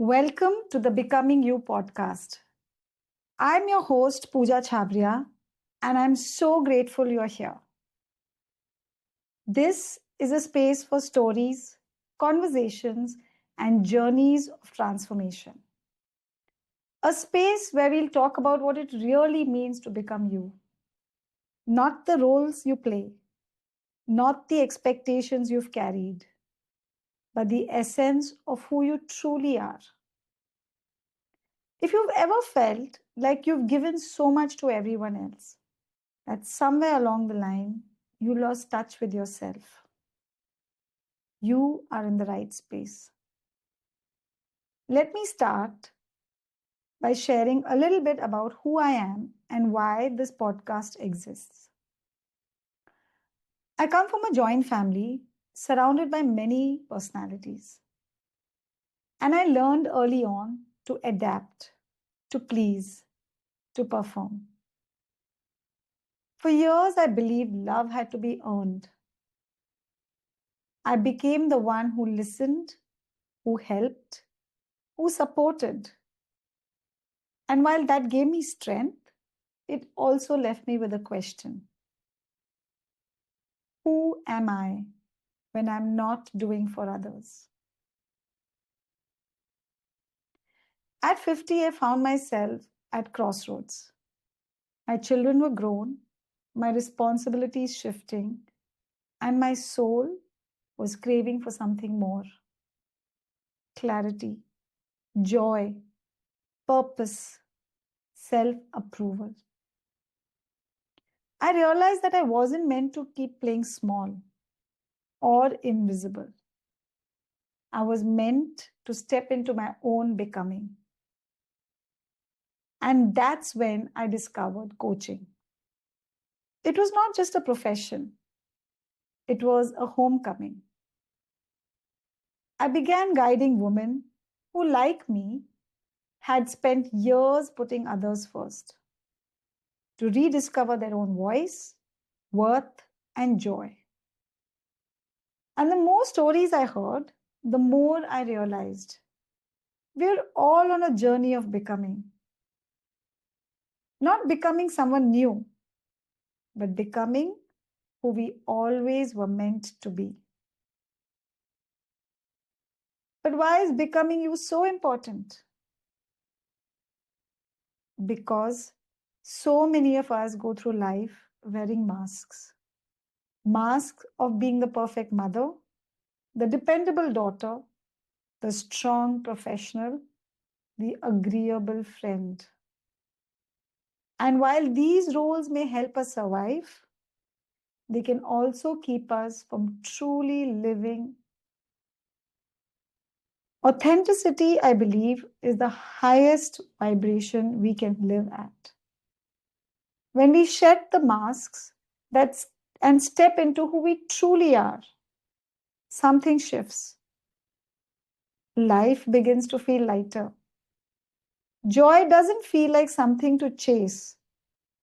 Welcome to the Becoming You podcast. I'm your host, Pooja Chhabria, and I'm so grateful you're here. This is a space for stories, conversations, and journeys of transformation. A space where we'll talk about what it really means to become you. Not the roles you play, not the expectations you've carried, but the essence of who you truly are. If you've ever felt like you've given so much to everyone else, that somewhere along the line you lost touch with yourself, you are in the right space. Let me start by sharing a little bit about who I am and why this podcast exists. I come from a joint family surrounded by many personalities. And I learned early on to adapt, to please, to perform. For years, I believed love had to be earned. I became the one who listened, who helped, who supported. And while that gave me strength, it also left me with a question. Who am I when I'm not doing for others? At 50, I found myself at crossroads. My children were grown, my responsibilities shifting, and my soul was craving for something more. Clarity, joy, purpose, self-approval. I realized that I wasn't meant to keep playing small or invisible. I was meant to step into my own becoming. And that's when I discovered coaching. It was not just a profession, it was a homecoming. I began guiding women who, like me, had spent years putting others first to rediscover their own voice, worth, and joy. And the more stories I heard, the more I realized we're all on a journey of becoming. Not becoming someone new, but becoming who we always were meant to be. But why is becoming you so important? Because so many of us go through life wearing masks. Masks of being the perfect mother, the dependable daughter, the strong professional, the agreeable friend. And while these roles may help us survive, they can also keep us from truly living. Authenticity, I believe, is the highest vibration we can live at. When we shed the masks and step into who we truly are, something shifts. Life begins to feel lighter. Joy doesn't feel like something to chase.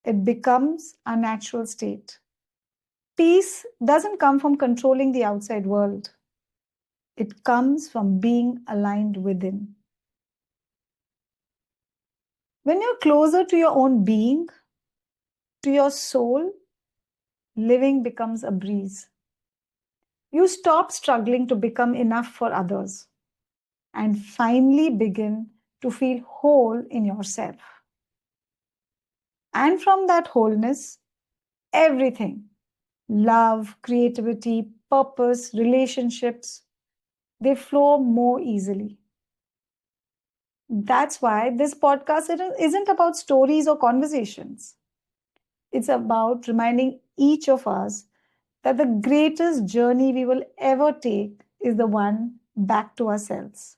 It becomes a natural state. Peace doesn't come from controlling the outside world. It comes from being aligned within. When you're closer to your own being, to your soul, living becomes a breeze. You stop struggling to become enough for others and finally begin to feel whole in yourself. And from that wholeness, everything, love, creativity, purpose, relationships, they flow more easily. That's why this podcast isn't about stories or conversations. It's about reminding each of us that the greatest journey we will ever take is the one back to ourselves.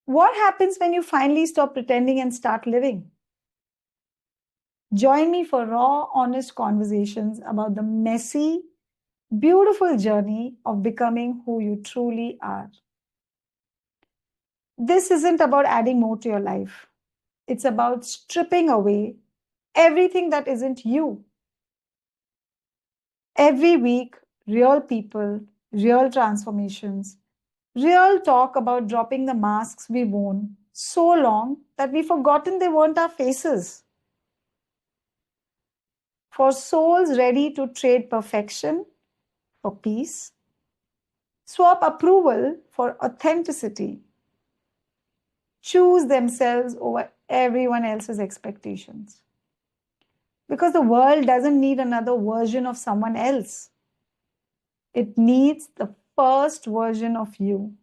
What happens when you finally stop pretending and start living? Join me for raw, honest conversations about the messy, beautiful journey of becoming who you truly are. This isn't about adding more to your life. It's about stripping away everything that isn't you. Every week, real people, real transformations, Real talk about dropping the masks we've worn so long that we've forgotten they weren't our faces. For souls ready to trade perfection for peace, swap approval for authenticity, choose themselves over everyone else's expectations. Because the world doesn't need another version of someone else. It needs the first version of you.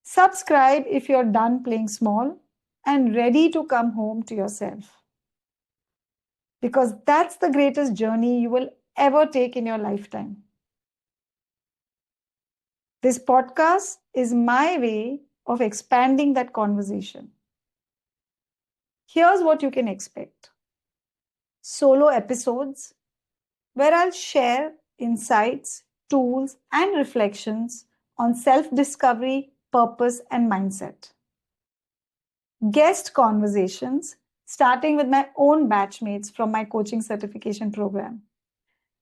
Subscribe if you're done playing small and ready to come home to yourself. Because that's the greatest journey you will ever take in your lifetime. This podcast is my way of expanding that conversation. Here's what you can expect: solo episodes where I'll share insights, tools, and reflections on self discovery, purpose, and mindset. Guest conversations, starting with my own batchmates from my coaching certification program.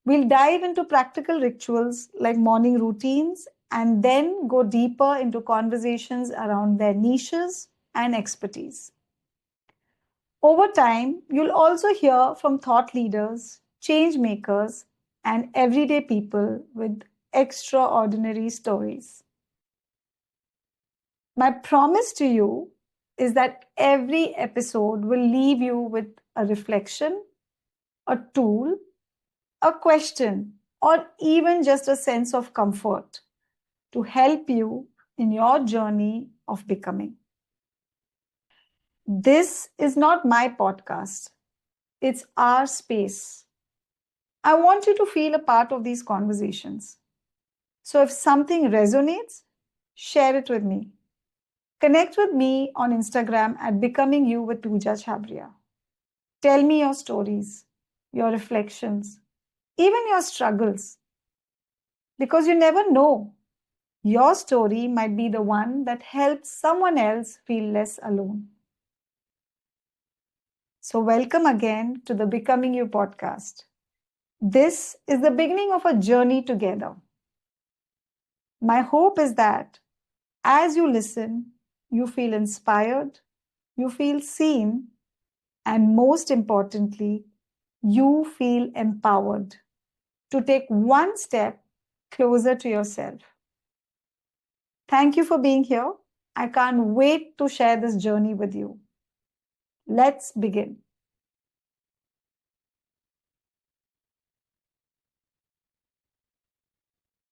We'll dive into practical rituals like morning routines and then go deeper into conversations around their niches and expertise. Over time, you'll also hear from thought leaders, change makers, and everyday people with extraordinary stories. My promise to you is that every episode will leave you with a reflection, a tool, a question, or even just a sense of comfort to help you in your journey of becoming. This is not my podcast, it's our space. I want you to feel a part of these conversations. So if something resonates, share it with me. Connect with me on Instagram at Becoming You with Pooja Chhabria. Tell me your stories, your reflections, even your struggles. Because you never know, your story might be the one that helps someone else feel less alone. So, welcome again to the Becoming You podcast. This is the beginning of a journey together. My hope is that as you listen, you feel inspired, you feel seen, and most importantly, you feel empowered to take one step closer to yourself. Thank you for being here. I can't wait to share this journey with you. Let's begin.